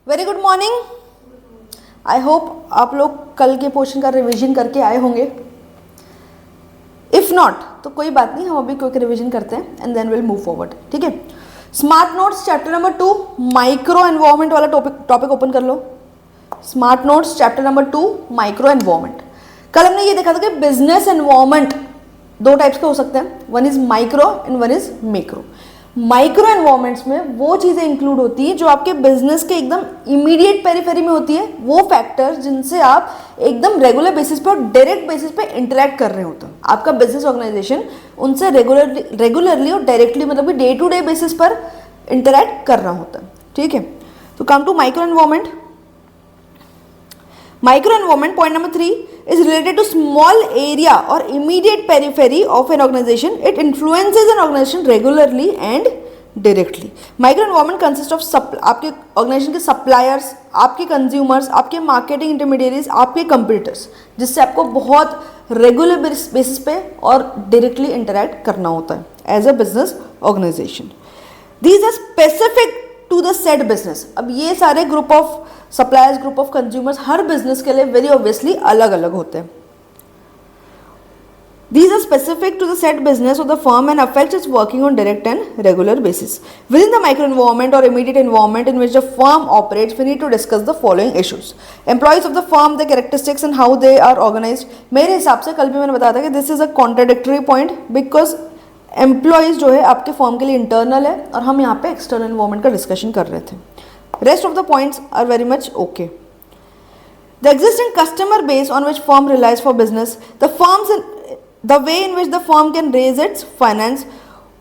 Very good morning. I hope आप लोग कल के पोर्शन का रिवीजन करके आए होंगे। इफ नॉट तो कोई बात नहीं, हम अभी क्विक रिवीजन करते हैं and then will move forward. ठीक है, smart notes chapter number 2 micro environment वाला टॉपिक ओपन कर लो। Smart notes chapter number 2 micro environment. कल हमने ये देखा था कि बिजनेस एनवायरमेंट दो टाइप्स के हो सकते हैं, one is micro and one is macro. Micro environments में वो चीजें इंक्लूड होती है जो आपके बिजनेस के एकदम इमीडिएट पेरिफेरी में होती है, वो फैक्टर्स जिनसे आप एकदम रेगुलर बेसिस पे और डायरेक्ट बेसिस पे इंटरेक्ट कर रहे होते हैं। आपका बिजनेस ऑर्गेनाइजेशन उनसे रेगुलरली और डायरेक्टली मतलब कि डे टू डे बेसिस पर इंटरेक्ट कर रहा होता है। ठीक है, तो come to micro environment. Micro environment, point number 3, is related to small area or immediate periphery of an organization. It influences an organization regularly and directly. Micro environment consists of आपके organisation के suppliers, आपके consumers, आपके marketing इंटरमीडिएरीज, आपके competitors, जिससे आपको बहुत regular basis पे और डायरेक्टली इंटरेक्ट करना होता है as a business organisation. These are specific to the set business. अब ये सारे group of suppliers, group of consumers हर बिजनेस के लिए वेरी ऑब्वियसली अलग अलग होते हैं। These are specific to the set business of the firm and affect its working on direct and regular basis. Within the micro environment or immediate environment in which the firm operates, we need to discuss the following issues. Employees of the firm, their characteristics and how they are organized. मेरे हिसाब से कल भी मैंने बताया था कि this is a contradictory point because employees जो है आपके फर्म के लिए इंटरनल है और हम यहाँ पे एक्सटर्नल एनवायरमेंट का डिस्कशन कर रहे थे। Rest of the points are very much okay. The existing customer base on which firm relies for business, the way in which the firm can raise its finance,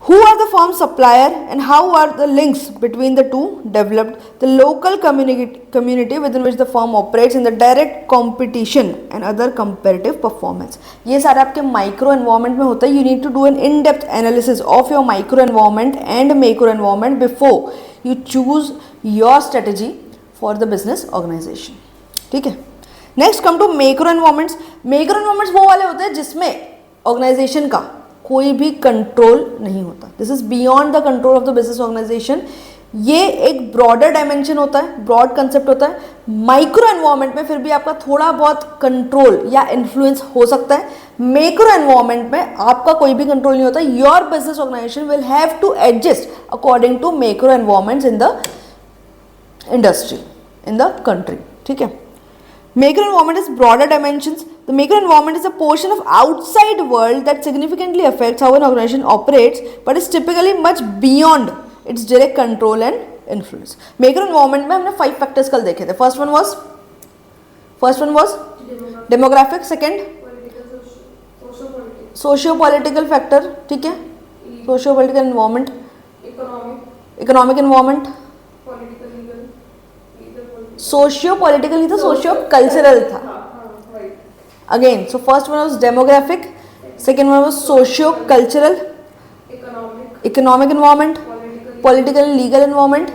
who are the firm supplier and how are the links between the two developed, the local community within which the firm operates in the direct competition and other comparative performance. ये सारे आपके micro environment में होता है। You need to do an in-depth analysis of your micro environment and macro environment before you choose your strategy for the business organization. ठीक है, next come to macro environments. Macro environments वो वाले होते हैं जिसमें ऑर्गेनाइजेशन का कोई भी कंट्रोल नहीं होता। This is beyond the control of the business organisation. ये एक ब्रॉडर डायमेंशन होता है, ब्रॉड कंसेप्ट होता है। माइक्रो एनवायरमेंट में फिर भी आपका थोड़ा बहुत कंट्रोल या इन्फ्लुएंस हो सकता है। मैक्रो एनवायरमेंट में आपका कोई भी कंट्रोल नहीं होता। Your business organisation will have to adjust according to macro environments in the industry, in the country. ठीक है, macro environment is broader dimensions. The macro environment is a portion of outside world that significantly affects how an organization operates but is typically much beyond its direct control and influence. Macro environment में हमने 5 factors कल देखे थे। first one was demographic, second socio-political factor, ठीक है, socio-political environment, economic environment, socio political नहीं था, socio cultural था। Again, so first one was demographic, second one was socio cultural, economic environment, political legal environment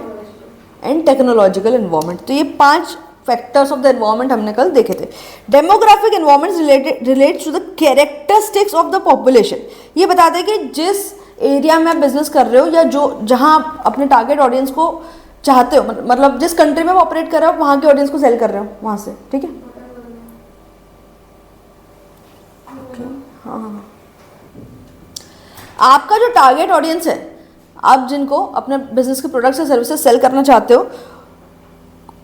and technological environment. तो ये 5 factors of the environment हमने कल देखे थे। Demographic environment relates to the characteristics of the population. ये बताते हैं कि जिस एरिया में आप बिजनेस कर रहे हो या जो जहां अपने टारगेट ऑडियंस को चाहते हो, मतलब जिस कंट्री में आप ऑपरेट कर रहे हो वहां के ऑडियंस को सेल कर रहे हो वहां से। ठीक है, हाँ, आपका जो टारगेट ऑडियंस है, आप जिनको अपने बिजनेस के प्रोडक्ट्स या सर्विसेज सेल करना चाहते हो,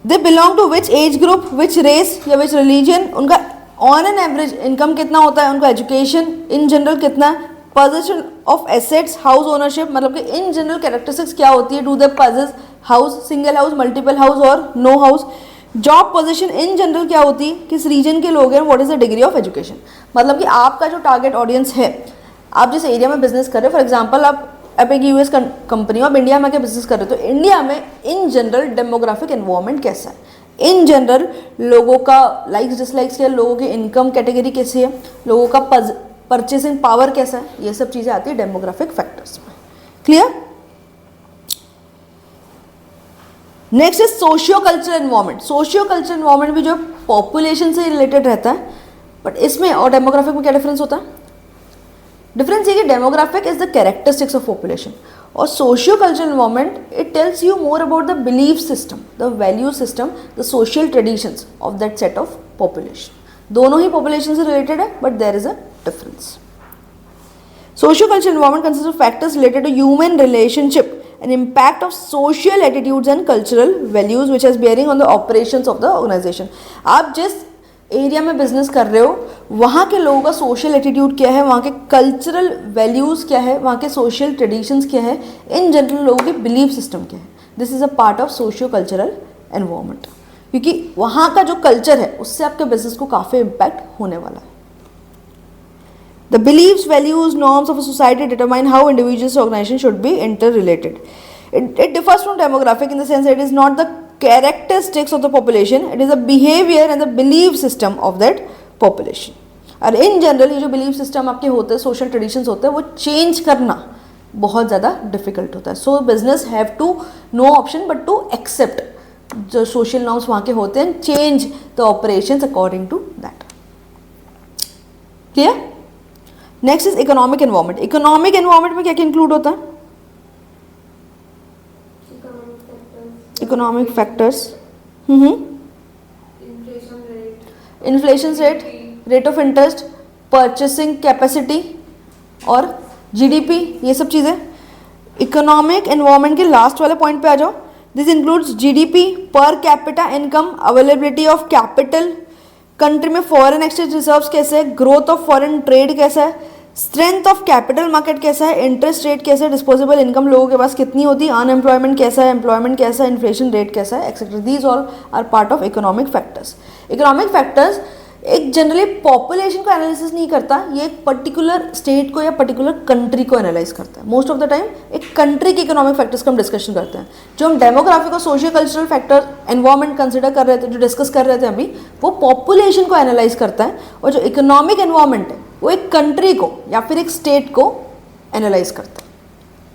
they belong to which age group, which race या विच रिलीजन, उनका ऑन एन एवरेज इनकम कितना होता है, उनका एजुकेशन इन जनरल कितना है, position of assets, house ownership, मतलब कि इन जनरल कैरेक्टरिस्टिक्स क्या होती है, do they possess house, single house, multiple house और no house, job position in general क्या होती है, किस रीजन के लोग हैं, what is the degree of education. मतलब कि आपका जो टारगेट ऑडियंस है, आप जिस एरिया में बिजनेस कर रहे हो, फॉर एग्जांपल आप एक यूएस कंपनी हो, आप इंडिया में क्या बिजनेस कर रहे हो, तो इंडिया में इन जनरल डेमोग्राफिक एनवायरनमेंट कैसा है, इन जनरल लोगों का लाइक्स डिसलाइक्स क्या, लोगों की इनकम कैटेगरी कैसी है, लोगों का परचेसिंग पावर कैसा है, ये सब चीजें आती है डेमोग्राफिक फैक्टर्स में। Clear? Next is socio cultural environment. Socio cultural environment भी जो पॉपुलेशन से रिलेटेड रहता है, बट इसमें और डेमोग्राफिक में क्या डिफरेंस होता है? डिफरेंस ये कि demographic is the characteristics of population और socio cultural environment it tells you more about the belief system, the value system, the social traditions of that set of population. दोनों ही population से related है but there is a difference. Socio cultural environment consist of factors related to human relationship and impact of social attitudes and cultural values which has bearing on the operations of the organization। आप जिस area में business कर रहे हो वहाँ के लोगों का सोशल एटीट्यूड क्या है, वहाँ के कल्चरल वैल्यूज़ क्या है, वहाँ के सोशल ट्रेडिशंस क्या है, इन जनरल लोगों के बिलीफ सिस्टम क्या है। This is a part of socio cultural environment, क्योंकि वहाँ का जो कल्चर है उससे आपके बिजनेस को काफ़ी इम्पैक्ट होने वाला है। The beliefs, values, norms of a society determine how individuals or organization should be interrelated. It differs from demographic in the sense that it is not the characteristics of the population, it is the behavior and the belief system of that population. और in general ये जो belief system आपके होते हैं, social traditions होते हैं, वो change करना बहुत ज़्यादा difficult होता है। So business have to no option but to accept जो social norms वहाँ के होते हैं, change the operations according to that. Clear? Next is economic environment. Economic environment में क्या क्या इंक्लूड होता है? Economic factors, inflation rate, rate of interest, purchasing capacity और जीडीपी, ये सब चीज़ें। इकोनॉमिक एनवायरनमेंट के लास्ट वाले पॉइंट पे आ जाओ। This includes GDP, per capita income, availability of capital, country में फॉरेन एक्सचेंज रिजर्व्स कैसे है, ग्रोथ ऑफ फॉरेन ट्रेड कैसा है, स्ट्रेंथ ऑफ कैपिटल मार्केट कैसा है, इंटरेस्ट रेट कैसा है, डिस्पोजेबल इनकम लोगों के पास कितनी होती है, अनएम्प्लॉयमेंट कैसा है, एम्प्लॉयमेंट कैसा है, इन्फ्लेशन रेट कैसा है, etcetera. These all are part of economic factors. Economic factors एक जनरली पॉपुलेशन को एनालिसिस नहीं करता, ये एक पर्टिकुलर स्टेट को या पर्टिकुलर कंट्री को एनालाइज करता है। मोस्ट ऑफ द टाइम एक कंट्री के इकोनॉमिक फैक्टर्स का हम डिस्कशन करते हैं। जो हम डेमोग्राफिक और socio cultural factor environment consider कर रहे थे, जो डिस्कस कर रहे थे अभी, वो पॉपुलेशन को एनालाइज करता है, और जो इकोनॉमिक एनवायरनमेंट है वो एक कंट्री को या फिर एक स्टेट को एनालाइज करता है।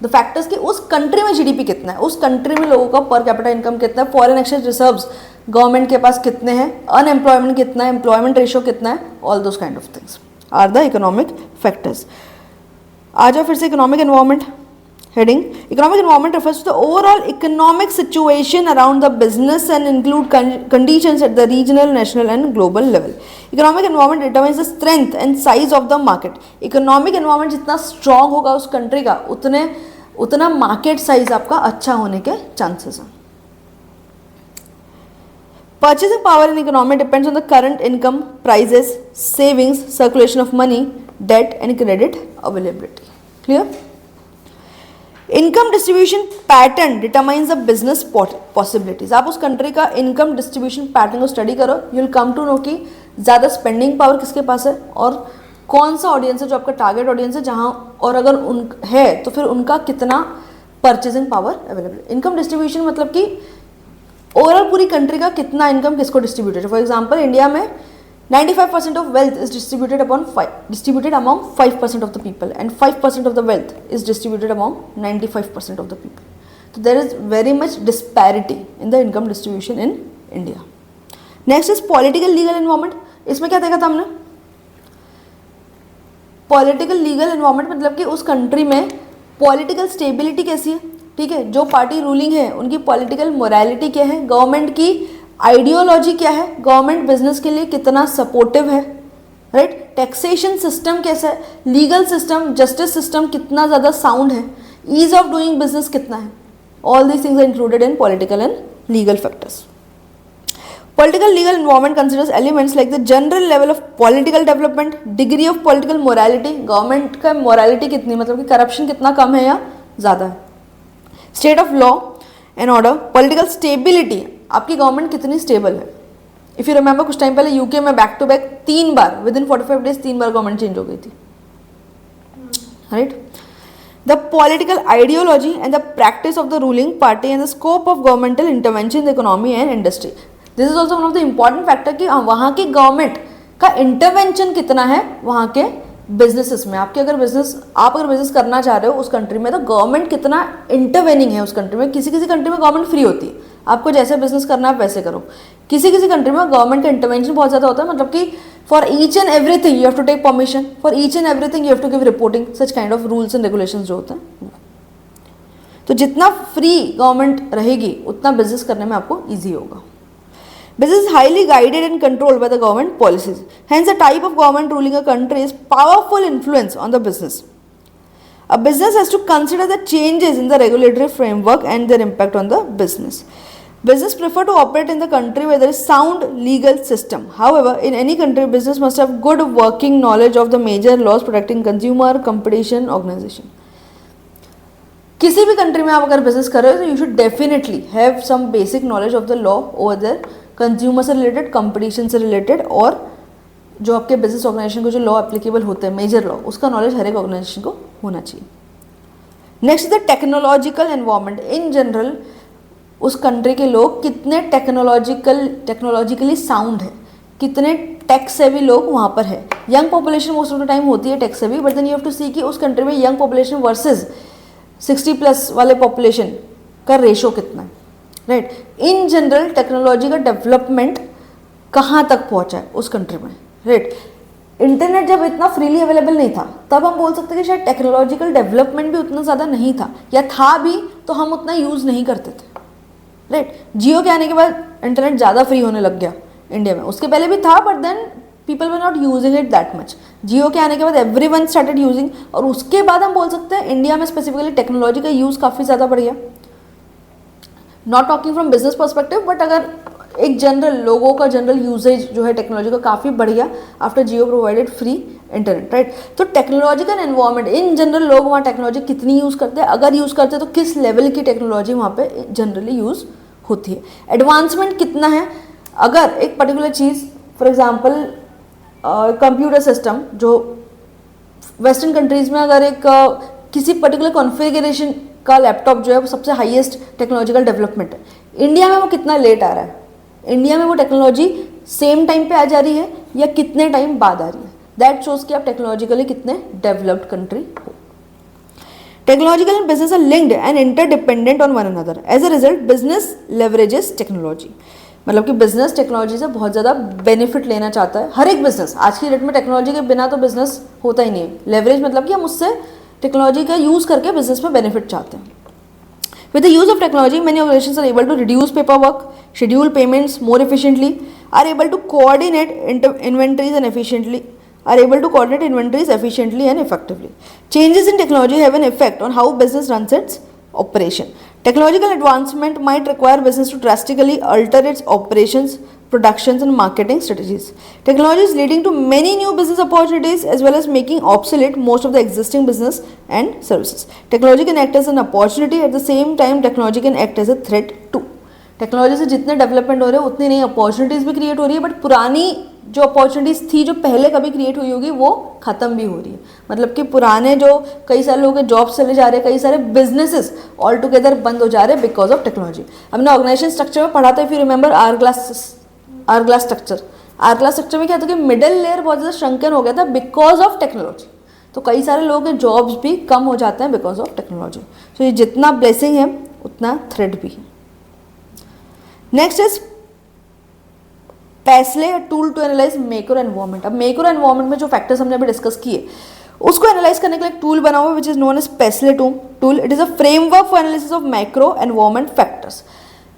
द फैक्टर्स कि उस कंट्री में जीडीपी कितना है, उस कंट्री में लोगों का पर कैपिटा इनकम कितना है, फॉरेन एक्सचेंज रिजर्व्स गवर्नमेंट के पास कितने हैं, अनएम्प्लॉयमेंट कितना है, एम्प्लॉयमेंट रेशियो कितना है, all those kind of things are the economic factors. आ जाओ फिर से economic environment heading. Economic environment refers to the overall economic situation around the business and include conditions at the regional, national and global level. Economic environment determines the strength and size of the market. Economic environment जितना strong होगा उस country का, उतना market size आपका अच्छा होने के chances हैं। Purchasing power in economy depends on the current income, prices, savings, circulation of money, debt and credit availability. Clear? Income distribution pattern determines the business possibilities. आप उस कंट्री का इनकम डिस्ट्रीब्यूशन पैटर्न को study करो, you will come to know कि ज़्यादा spending power किसके पास है और कौन सा ऑडियंस है जो आपका टारगेट ऑडियंस है, जहाँ और अगर उन है तो फिर उनका कितना purchasing power available. Income distribution मतलब कि ओवरऑल पूरी कंट्री का कितना इनकम किसको डिस्ट्रीब्यूटेड है। फॉर एग्जाम्पल इंडिया में 95% of wealth is distributed among 5% of the people, and 5% of the wealth is distributed among 95% of the people. So there is very much disparity in the income distribution in India. Next is political legal environment. इसमें क्या देखा था हमने? Political legal environment मतलब कि उस country में political stability कैसी है, ठीक है, जो पार्टी रूलिंग है उनकी पॉलिटिकल मोरालिटी क्या है, गवर्नमेंट की आइडियोलॉजी क्या है, गवर्नमेंट बिजनेस के लिए कितना सपोर्टिव है, राइट, टैक्सेशन सिस्टम कैसा है, लीगल सिस्टम, जस्टिस सिस्टम कितना ज़्यादा साउंड है, ईज ऑफ डूइंग बिजनेस कितना है, all these things are included in political and legal factors. Political legal environment considers elements like the general level of political development, degree of political morality, government का morality कितनी, मतलब कि corruption कितना कम है या ज़्यादा है, state of law and order, political stability, आपकी गवर्नमेंट कितनी स्टेबल है। इफ़ यू रिमेंबर कुछ टाइम पहले यूके में बैक टू बैक 3 बार विद इन 45 डेज 3 बार गवर्नमेंट चेंज हो गई थी, right. The political ideology and the practice of the ruling party and the scope of governmental intervention in the economy and industry. This is also one of the important factor कि वहाँ की government का intervention कितना है वहाँ के businesses में। आप अगर बिजनेस करना चाह रहे हो उस कंट्री में तो गवर्नमेंट कितना इंटरवेनिंग है उस कंट्री में। किसी कंट्री में गवर्नमेंट फ्री होती है, आपको जैसे बिजनेस करना है आप वैसे करो। किसी कंट्री में गवर्नमेंट का इंटरवेंशन बहुत ज़्यादा होता है, मतलब कि for each and everything you have to take permission, for each and everything you have to give reporting, such kind of rules and regulations जो होते हैं। तो जितना फ्री गवर्नमेंट रहेगी उतना बिजनेस करने में आपको ईजी होगा. Business is highly guided and controlled by the government policies. Hence, the type of government ruling a country is powerful influence on the business. A business has to consider the changes in the regulatory framework and their impact on the business. Business prefer to operate in the country where there is sound legal system. However, in any country, business must have good working knowledge of the major laws protecting consumer, competition, organization. किसी भी country में आप अगर business कर रहे हो तो you should definitely have some basic knowledge of the law over there, consumer से रिलेटेड, कंपटीशन से रिलेटेड, और जो आपके बिजनेस ऑर्गेनाइजेशन को जो लॉ एप्लीकेबल होते हैं, मेजर लॉ, उसका नॉलेज हर एक ऑर्गेनाइजेशन को होना चाहिए. Next the technological environment. In general उस कंट्री के लोग कितने टेक्नोलॉजिकली साउंड है, कितने टेक सेवी लोग वहाँ पर है. Young population most of the time होती है tech savvy, but then you have to see कि उस कंट्री में यंग पॉपुलेशन वर्सेज 60+ वाले पॉपुलेशन का रेशो कितना है. राइट. इन जनरल टेक्नोलॉजी का डेवलपमेंट कहाँ तक पहुँचा है उस कंट्री में. राइट. इंटरनेट जब इतना फ्रीली अवेलेबल नहीं था तब हम बोल सकते कि शायद टेक्नोलॉजिकल डेवलपमेंट भी उतना ज़्यादा नहीं था, या था भी तो हम उतना यूज़ नहीं करते थे. राइट. जियो के आने के बाद इंटरनेट ज़्यादा फ्री होने लग गया इंडिया में. उसके पहले भी था, but then people were not using it that much. Jio के आने के बाद एवरीवन स्टार्टेड यूजिंग, और उसके बाद हम बोल सकते हैं इंडिया में स्पेसिफिकली टेक्नोलॉजी का यूज़ काफ़ी ज़्यादा बढ़ गया. Not talking from business perspective, but अगर एक जनरल लोगों का जनरल यूजेज जो है टेक्नोलॉजी का काफ़ी बढ़ गया आफ्टर जियो प्रोवाइडेड फ्री इंटरनेट. राइट. तो टेक्नोलॉजिकल एनवायरनमेंट, इन जनरल लोग वहाँ टेक्नोलॉजी कितनी यूज़ करते हैं, अगर यूज़ करते हैं तो किस लेवल की टेक्नोलॉजी वहाँ पे जनरली यूज़ होती है. एडवांसमेंट कितना है. अगर एक particular cheese, for example computer system, जो वेस्टर्न कंट्रीज़ में अगर एक किसी पर्टिकुलर कॉन्फ़िगरेशन का लैपटॉप जो है वो सबसे हाईएस्ट टेक्नोलॉजिकल डेवलपमेंट है, इंडिया में वो कितना लेट आ रहा है, इंडिया में वो टेक्नोलॉजी सेम टाइम पे आ जा रही है या कितने टाइम बाद आ रही है. दैट शोज कि आप टेक्नोलॉजिकली कितने डेवलप्ड कंट्री हो. Technological and business are linked and interdependent on one another. As a result business leverages technology. मतलब कि बिजनेस टेक्नोलॉजी से बहुत ज़्यादा बेनिफिट लेना चाहता है. हर एक बिजनेस आज की डेट में टेक्नोलॉजी के बिना तो बिजनेस होता ही नहीं है. लेवरेज मतलब कि हम उससे टेक्नोलॉजी का यूज़ करके बिजनेस में बेनिफिट चाहते हैं. With the use of technology, many organizations are able to reduce paperwork, schedule payments more efficiently, are able to coordinate inventories efficiently and effectively. Changes in technology have an effect on how business runs its operation. Technological advancement might require business to drastically alter its operations, productions and marketing strategies. Technology is leading to many new business opportunities as well as making obsolete most of the existing business and services. Technology can act as an opportunity, at the same time technology can act as a threat too. Technology से जितने development हो रहे हैं उतनी नई opportunities भी create हो रही है, बट पुरानी जो अपॉर्चुनिटीज़ थी जो पहले कभी क्रिएट हुई होगी वो ख़त्म भी हो रही है. मतलब कि पुराने जो कई सारे लोगों के जॉब्स चले जा रहे हैं, कई सारे बिजनेसेस ऑल टुगेदर बंद हो जा रहे हैं बिकॉज ऑफ टेक्नोलॉजी. हमने ऑर्गेनाइजेशन स्ट्रक्चर में पढ़ा था, if you remember our glass structure में क्या था कि मिडिल लेयर बहुत ज़्यादा श्रंकन हो गया था बिकॉज ऑफ टेक्नोलॉजी. तो कई सारे लोगों के जॉब्स भी कम हो जाते हैं बिकॉज ऑफ टेक्नोलॉजी. तो ये जितना ब्लेसिंग है उतना थ्रेट भी है. Next is PESTLE, tool to analyse macro environment. अब मैक्रो एनवायरनमेंट में जो फैक्टर्स हमने अभी डिस्कस किए उसको एनालाइज करने के लिए एक टूल बना हुआ which is known as PESTLE tool. It is a framework for analysis of macro environment factors.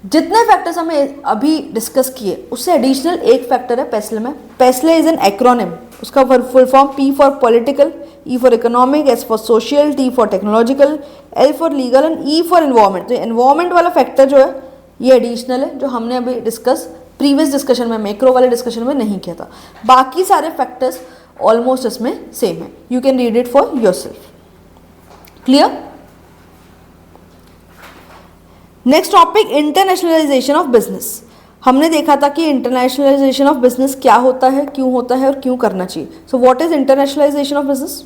जितने फैक्टर्स हमें अभी डिस्कस किए उससे एडिशनल एक फैक्टर है पैसले में. पैसले इज एन एक्रोनिम. उसका full form P for political, E for economic, S for social, T for technological, L for legal and E for environment. तो एनवायरनमेंट वाला फैक्टर जो है ये एडिशनल है, जो हमने अभी डिस्कस प्रीवियस डिस्कशन में मैक्रो वाले डिस्कशन में नहीं किया था. बाकी सारे फैक्टर्स ऑलमोस्ट इसमें सेम है. You can read it for yourself. Clear. Next topic internationalisation of business. हमने देखा था कि इंटरनेशनलाइजेशन ऑफ बिजनेस क्या होता है, क्यों होता है और क्यों करना चाहिए. So what is internationalisation of business.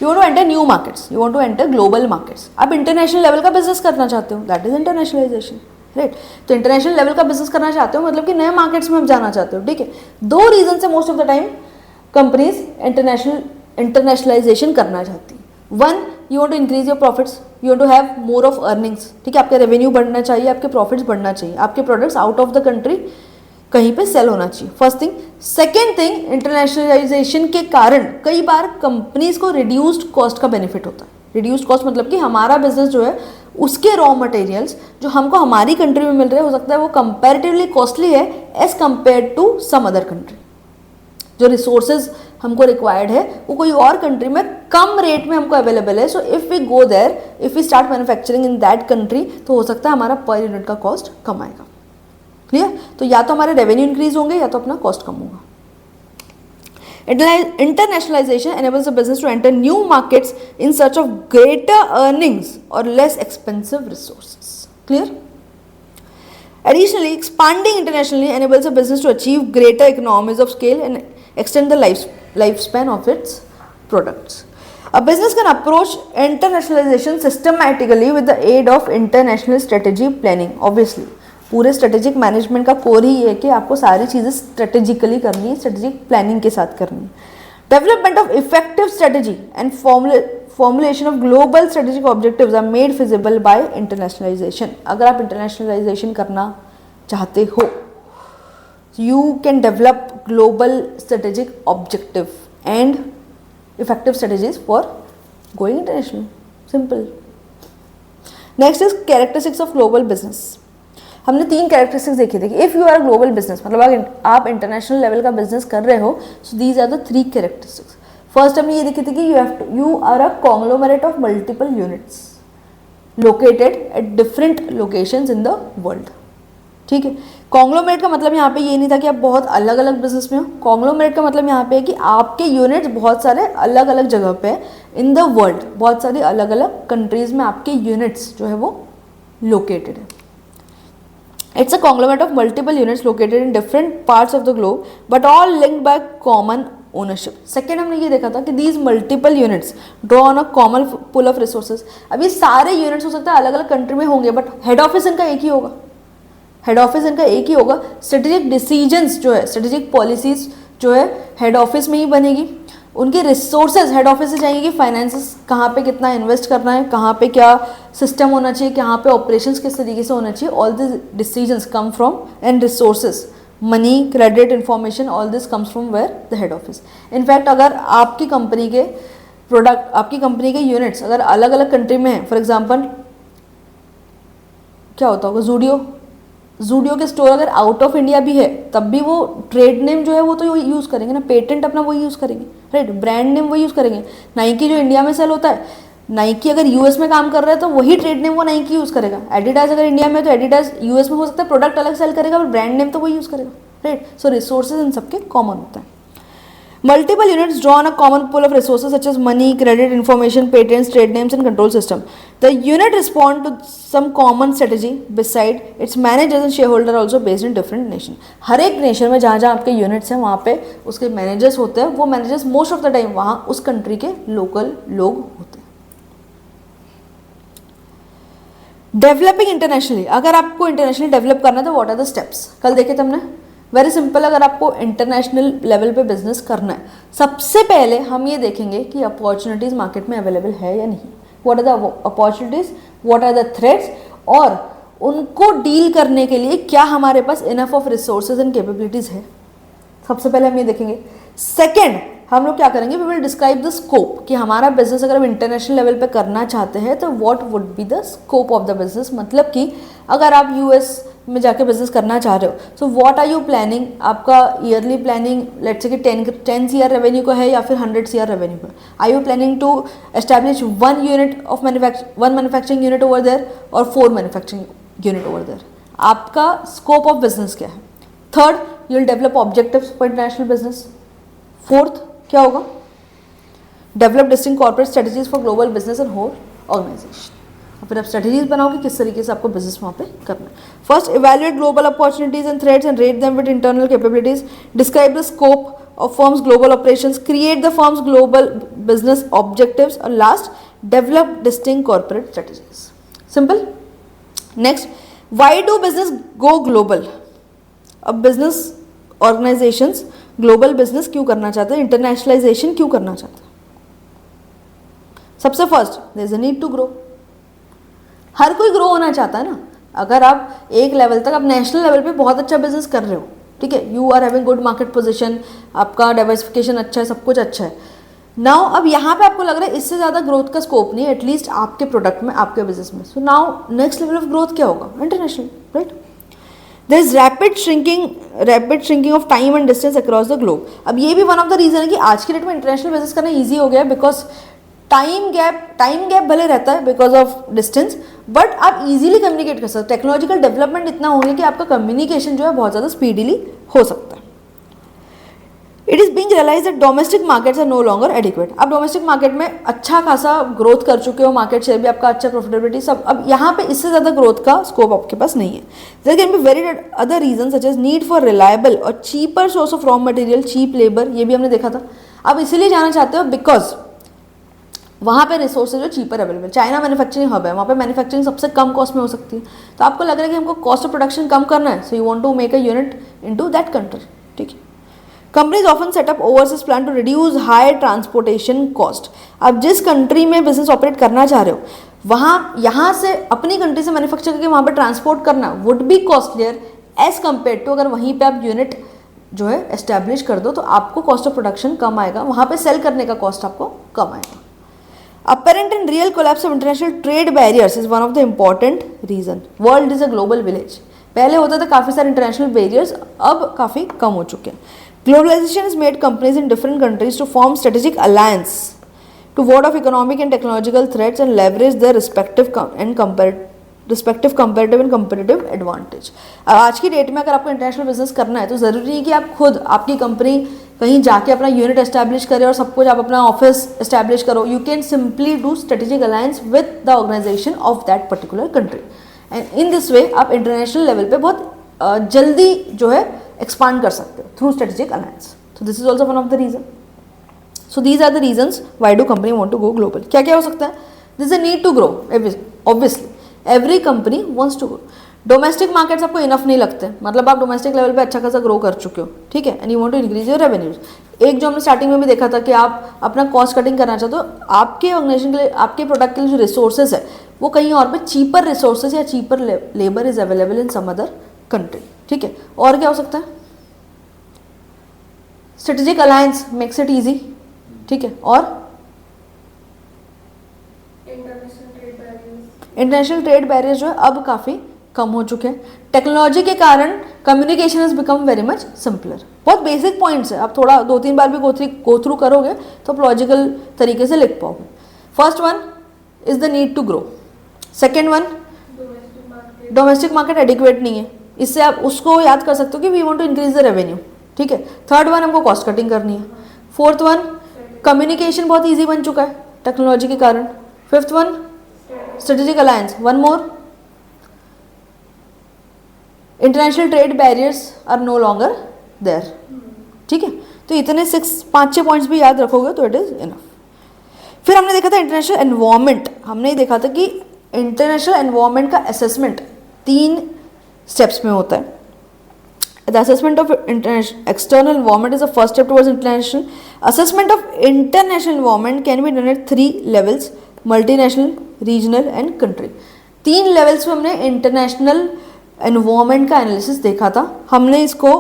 You want to enter new markets, you want to enter global markets. आप इंटरनेशनल लेवल का बिजनेस करना चाहते हो, दैट इज इंटरनेशनलाइजेशन. राइट. तो इंटरनेशनल लेवल का बिजनेस करना चाहते हो मतलब कि नए मार्केट्स में आप जाना चाहते हो. ठीक है. दो रीजन से most of the time companies internationalisation करना चाहती है. One, you want to increase your profits, you want to have more of earnings. ठीक है. आपके रेवेन्यू बढ़ना चाहिए, आपके प्रॉफिट्स बढ़ना चाहिए, आपके products out of the country कहीं पे सेल होना चाहिए. First thing. Second thing, internationalisation के कारण कई बार कंपनीज को रिड्यूस्ड कॉस्ट का बेनिफिट होता है. रिड्यूस्ड कॉस्ट मतलब कि हमारा बिजनेस जो है उसके रॉ मटेरियल्स जो हमको हमारी कंट्री में मिल रहे हैं, हो सकता है वो कंपैरेटिवली कॉस्टली है as compare to some other country. जो रिसोर्सेज हमको रिक्वायर्ड है वो कोई और कंट्री में कम रेट में हमको अवेलेबल है। So if we go there, if we start manufacturing in that country, तो हो सकता है हमारा पर यूनिट का कॉस्ट कम आएगा। क्लियर? तो या तो हमारे रेवेन्यू इंक्रीज होंगे या तो अपना कॉस्ट कम होगा। Internationalization enables a business to enter new markets in search of greater earnings or less expensive resources. Clear? Additionally, expanding internationally enables a business to achieve greater economies of scale and extend the lifespan of its products. A business can approach internationalization systematically with the aid of international strategy planning. Obviously, पूरे strategic management का core ही है कि आपको सारी चीज़ें strategically करनी है, strategic planning के साथ करनी है। Development of effective strategy and formulation of global strategic objectives are made feasible by internationalisation. अगर आप इंटरनेशनलाइजेशन करना चाहते हो, you can develop global strategic objective and effective strategies for going international. Simple. Next is characteristics of global business. हमने 3 characteristics देखी थी कि if you are global business, मतलब आप इंटरनेशनल लेवल का बिजनेस कर रहे हो, so these are the 3 characteristics. First हमने ये देखी थी कि you are a conglomerate of multiple units located at different locations in the world. ठीक है, कॉन्ग्लोमरेट का मतलब यहाँ पे ये नहीं था कि आप बहुत अलग अलग बिजनेस में हो। कॉन्ग्लोमरेट का मतलब यहाँ पे है कि आपके यूनिट्स बहुत सारे अलग अलग जगह पे इन द वर्ल्ड, बहुत सारी अलग अलग कंट्रीज में आपके यूनिट्स जो है वो लोकेटेड है। It's a conglomerate of multiple units located in different parts of the globe, but all linked by common ownership. Second हमने ये देखा था कि these multiple units draw on a common pool of resources. अब ये सारे units हो सकता है अलग अलग कंट्री में होंगे, बट हेड ऑफिस इनका एक ही होगा। हेड ऑफिस इनका एक ही होगा। स्ट्रेटेजिक डिसीजंस जो है, स्ट्रेटेजिक पॉलिसीज जो है हेड ऑफिस में ही बनेगी। उनके रिसोर्सेज हेड ऑफिस से जाएंगे कि फाइनेंसेस कहाँ पे कितना इन्वेस्ट करना है, कहाँ पे क्या सिस्टम होना चाहिए, कहाँ पे ऑपरेशंस किस तरीके से होना चाहिए। All this decisions come from and resources, money, credit, information, all this comes from where the head office. In fact अगर आपकी कंपनी के प्रोडक्ट, आपकी कंपनी के यूनिट्स अगर अलग अलग कंट्री में हैं, फॉर एग्जाम्पल क्या होता होगा, जूडियो के स्टोर अगर आउट ऑफ इंडिया भी है, तब भी वो ट्रेड नेम जो है वो तो यूज़ करेंगे ना, पेटेंट अपना वही यूज़ करेंगे, राइट, ब्रांड नेम वही यूज़ करेंगे। नाइकी जो इंडिया में सेल होता है, नाइकी अगर यूएस में काम कर रहा है तो वही ट्रेड नेम वो नाइकी यूज़ करेगा। एडिडास अगर इंडिया में है तो एडिडास यूएस में हो सकता है प्रोडक्ट अलग सेल करेगा, पर ब्रांड नेम तो वही यूज़ करेगा, राइट। सो रिसोर्सेज इन सबके कॉमन होता है। Multiple units draw on a common pool of resources such as money, credit, information, patents, trade names, and control system. The unit respond to some common strategy. Beside, its managers and shareholder are also based in different nation. हर एक nation में जहाँ जहाँ आपके units हैं वहाँ पे उसके managers होते हैं। वो managers most of the time वहाँ उस कंट्री के लोकल लोग होते हैं। डेवलपिंग इंटरनेशनली, अगर आपको इंटरनेशनली डेवलप करना है तो व्हाट आर द स्टेप्स, कल देखे थे हमने। वेरी सिंपल, अगर आपको इंटरनेशनल लेवल पे बिजनेस करना है, सबसे पहले हम ये देखेंगे कि अपॉर्चुनिटीज़ मार्केट में अवेलेबल है या नहीं। What are the opportunities, what are the threats, और उनको डील करने के लिए क्या हमारे पास enough of resources and capabilities है। सबसे पहले हम ये देखेंगे। सेकेंड, हम लोग क्या करेंगे, we will describe the scope कि हमारा बिजनेस अगर हम इंटरनेशनल लेवल पे करना चाहते हैं तो what would be the scope of the business. मतलब कि अगर आप यूएस में जाके बिजनेस करना चाह रहे हो, so what are you planning, आपका ईयरली प्लानिंग लेट्स से कि 10 CR रेवेन्यू का है या फिर 100 CR रेवेन्यू का। Are you planning to establish one manufacturing unit over there और 4 मैन्युफैक्चरिंग यूनिट ओवर देयर। आपका स्कोप ऑफ बिजनेस क्या है। Third, you will develop objectives for international business. Fourth क्या होगा, develop distinct corporate strategies for global business and whole organisation. फिर आप strategies बनाओगे किस तरीके से आपको बिजनेस वहाँ पे करना है। First, evaluate global opportunities and threats and rate them with internal capabilities. Describe the scope of firm's global operations. Create the firm's global business objectives. और last, develop distinct corporate strategies. Simple. Next, why do business go global. अब business organisations global business क्यों करना चाहते हैं, internationalisation क्यों करना चाहते हैं। सबसे first, there is a need to grow. हर कोई ग्रो होना चाहता है ना। अगर आप एक लेवल तक, आप नेशनल लेवल पे बहुत अच्छा बिजनेस कर रहे हो, ठीक है, you are having good market position, आपका डाइवर्सिफिकेशन अच्छा है, सब कुछ अच्छा है, नाउ अब यहाँ पे आपको लग रहा है इससे ज़्यादा ग्रोथ का स्कोप नहीं है एटलीस्ट आपके प्रोडक्ट में, आपके बिजनेस में. So now next level of growth क्या होगा? International, right. There is rapid shrinking of time and distance across the globe. अब ये भी वन ऑफ द रीजन है कि आज की डेट में इंटरनेशनल बिजनेस करना ईजी हो गया है, बिकॉज टाइम गैप भले रहता है बिकॉज ऑफ डिस्टेंस, बट आप इजीली कम्युनिकेट कर सकते हो. टेक्नोलॉजिकल डेवलपमेंट इतना हो गया कि आपका कम्युनिकेशन जो है बहुत ज़्यादा स्पीडीली हो सकता है. It is being realise that domestic markets are no longer adequate. आप डोमेस्टिक मार्केट में अच्छा खासा ग्रोथ कर चुके हो, मार्केट शेयर भी आपका अच्छा, प्रॉफिटेबिलिटी सब, अब यहाँ पे इससे ज़्यादा ग्रोथ का स्कोप आपके पास नहीं है. There can be very other reason such as need for reliable और cheaper source of raw material, cheap labour, ये भी हमने देखा था. आप इसीलिए जाना चाहते हो बिकॉज वहाँ पे रिसोर्सेज जो cheaper available. China manufacturing hub है, वहाँ पे मैन्युफैक्चरिंग सबसे कम कॉस्ट में हो सकती है. तो आपको लग रहा है कि हमको कॉस्ट ऑफ प्रोडक्शन कम करना है, so you want to make a unit into that country. ठीक है. Companies often set up overseas plan to reduce high transportation cost. आप जिस कंट्री में बिजनेस ऑपरेट करना चाह रहे हो वहाँ, यहाँ से अपनी कंट्री से मैन्युफैक्चर करके वहाँ पे ट्रांसपोर्ट करना would be costlier as compare to अगर वहीं पे आप यूनिट जो है एस्टेब्लिश कर दो, तो आपको कॉस्ट ऑफ प्रोडक्शन कम आएगा, वहाँ पे सेल करने का कॉस्ट आपको कम आएगा. Apparent and real collapse of international trade barriers is one of the important reason. World is a global village. पहले होता था काफ़ी सारे इंटरनेशनल बैरियर्स, अब काफ़ी कम हो चुके हैं. Globalization has made companies in different countries to form strategic alliance to ward off economic and technological threats and leverage their respective comparative and competitive advantage. आज की डेट में अगर आपको इंटरनेशनल बिजनेस करना है तो ज़रूरी नहीं कि आप खुद आपकी कंपनी कहीं जाके अपना यूनिट एस्टैब्लिश करें और सब कुछ आप अपना ऑफिस एस्टैब्लिश करो. You can simply do strategic alliance with the organisation of that particular country, and in this way आप इंटरनेशनल लेवल पे बहुत जल्दी जो है एक्सपांड कर सकते हो through strategic alliance. So this is also one of the reason. So these are the reasons why do company want to go global. क्या क्या हो सकता है? This is a need to grow. Obviously every company wants to grow. Domestic markets आपको enough नहीं लगते, मतलब आप डोमेस्टिक लेवल पे अच्छा खासा ग्रो कर चुके हो, ठीक है, and you want to increase your revenues. एक जो हमने स्टार्टिंग में भी देखा था कि आप अपना कॉस्ट कटिंग करना चाहते हो, आपके ऑर्गेनाइजेशन के लिए, आपके प्रोडक्ट के लिए जो रिसोर्सेज है वो कहीं और पे चीपर रिसोर्सेज या cheaper labour is available in some other country. ठीक है. और क्या हो सकता है? Strategic alliance makes it easy. ठीक है. और इंटरनेशनल ट्रेड बैरियर्स जो है अब काफ़ी कम हो चुके हैं. टेक्नोलॉजी के कारण communication has become very much simpler. बहुत बेसिक पॉइंट्स है, आप थोड़ा 2-3 बार भी गो थ्रू करोगे तो आप लॉजिकल तरीके से लिख पाओगे. First one is the need to grow. Second one, domestic market adequate नहीं है, इससे आप उसको याद कर सकते हो कि we want to increase the revenue. ठीक है. थर्ड वन, हमको कॉस्ट कटिंग करनी है. फोर्थ वन, कम्युनिकेशन बहुत ईजी बन चुका है टेक्नोलॉजी के कारण. Fifth one, strategic alliance. One more, international trade barriers are no longer there. ठीक है. तो इतने 5-6 पॉइंट्स भी याद रखोगे तो इट इज़ इनफ. फिर हमने देखा था इंटरनेशनल एनवायरनमेंट. हमने देखा था कि इंटरनेशनल एनवायरनमेंट का असेसमेंट 3 स्टेप्स में होता है. The assessment of external environment is the first step towards international. Assessment of international environment can be done at 3 levels: multinational, regional and country. 3 levels में हमने इंटरनेशनल एनवायरनमेंट का analysis देखा था. हमने इसको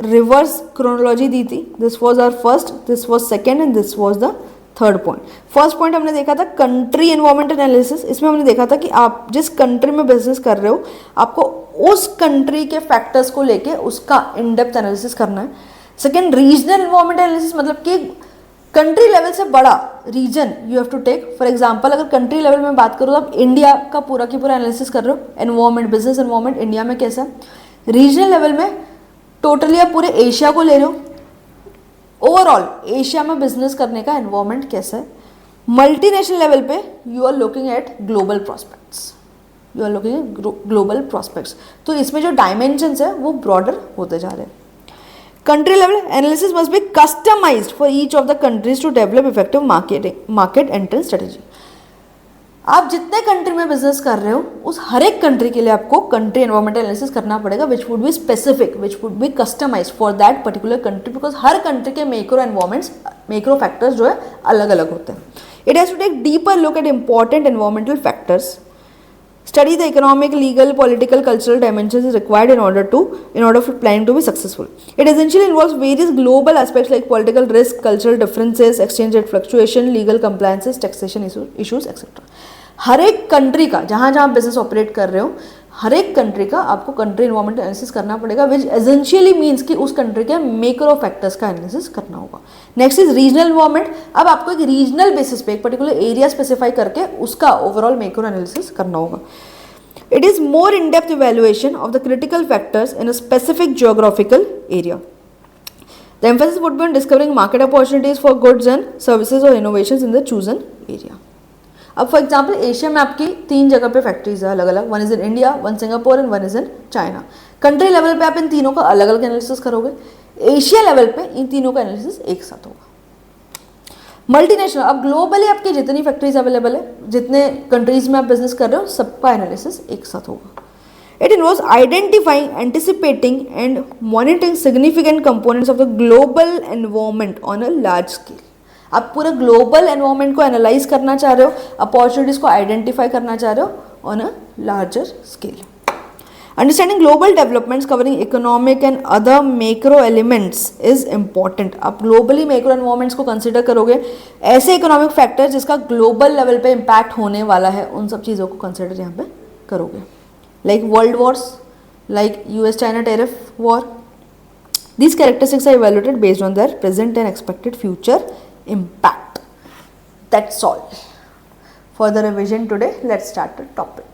रिवर्स क्रोनोलॉजी दी थी. This was our first, this was second and this was the third point. First point हमने देखा था कंट्री एनवायरनमेंट एनालिसिस. इसमें हमने देखा था कि आप जिस कंट्री में बिजनेस कर रहे हो आपको उस कंट्री के फैक्टर्स को लेके उसका इन डेप्थ एनालिसिस करना है. सेकेंड, रीजनल एनवायरनमेंट एनालिसिस, मतलब कि कंट्री लेवल से बड़ा region you have to take. For example अगर कंट्री लेवल में बात करो तो आप इंडिया का पूरा की पूरा एनालिसिस कर रहे हो, एनवायरनमेंट, बिजनेस एनवायरनमेंट इंडिया में कैसा. रीजनल लेवल में टोटली आप पूरे एशिया को ले रहे हो, ओवरऑल एशिया में बिजनेस करने का एनवायरनमेंट कैसा है. मल्टीनेशनल लेवल पे you are looking at global prospects. You are looking at global prospects. तो इसमें जो डायमेंशंस है वो ब्रॉडर होते जा रहे हैं. Country level analysis must be customized for each of the countries to develop effective market entrance strategy. आप जितने कंट्री में बिजनेस कर रहे हो उस हर एक कंट्री के लिए आपको कंट्री एनवायरमेंटल एनालिसिस करना पड़ेगा, which would be specific, which would be customised for that particular country, because हर कंट्री के मैक्रो एनवायरमेंट्स, मैक्रो फैक्टर्स जो है अलग अलग होते हैं. It has to take deeper look at important environmental factors Study the economic, legal, political, cultural dimensions is required in order for planning to be successful. It essentially involves various global aspects like political risk, cultural differences, exchange rate fluctuation, legal compliances, taxation issues etc. हर एक country का जहाँ जहाँ business operate कर रहे हो, हर एक country का आपको कंट्री इन्वायरमेंट एनालिसिस करना पड़ेगा, विच एसेंशियली मीन्स कि उस कंट्री के मैक्रो फैक्टर्स का एनालिसिस करना होगा. Next is regional environment. अब आपको एक रीजनल बेसिस पे एक पर्टिकुलर एरिया स्पेसिफाई करके उसका ओवरऑल मैक्रो एनालिसिस करना होगा. It is more in-depth evaluation of the critical factors in a specific geographical area. The emphasis would be on discovering market opportunities for goods and services or innovations in the chosen area. अब for example Asia में आपकी 3 जगह पे factories है अलग अलग. One is in India, one Singapore and one is in China. Country level पे आप इन तीनों का अलग अलग एनालिसिस करोगे. एशिया लेवल पे इन तीनों का एनालिसिस एक साथ होगा. मल्टीनेशनल, अब ग्लोबली आपकी जितनी फैक्ट्रीज अवेलेबल है, जितने कंट्रीज में आप बिजनेस कर रहे हो, सबका एनालिसिस एक साथ होगा. It involves identifying, anticipating and monitoring significant components of the global environment on a large scale. आप पूरे ग्लोबल एनवायरमेंट को एनालाइज करना चाह रहे हो, अपॉर्चुनिटीज को आइडेंटिफाई करना चाह रहे हो on a larger scale. Understanding global developments covering economic and other macro elements is important. आप ग्लोबली मैक्रो एनवायरमेंट्स को कंसिडर करोगे, ऐसे इकोनॉमिक फैक्टर जिसका ग्लोबल लेवल पे इम्पैक्ट होने वाला है, उन सब चीज़ों को कंसिडर यहाँ पे करोगे. Like world Wars, like US China tariff war. These characteristics are evaluated based on their present and expected future impact. That's all for the revision today. Let's start the topic.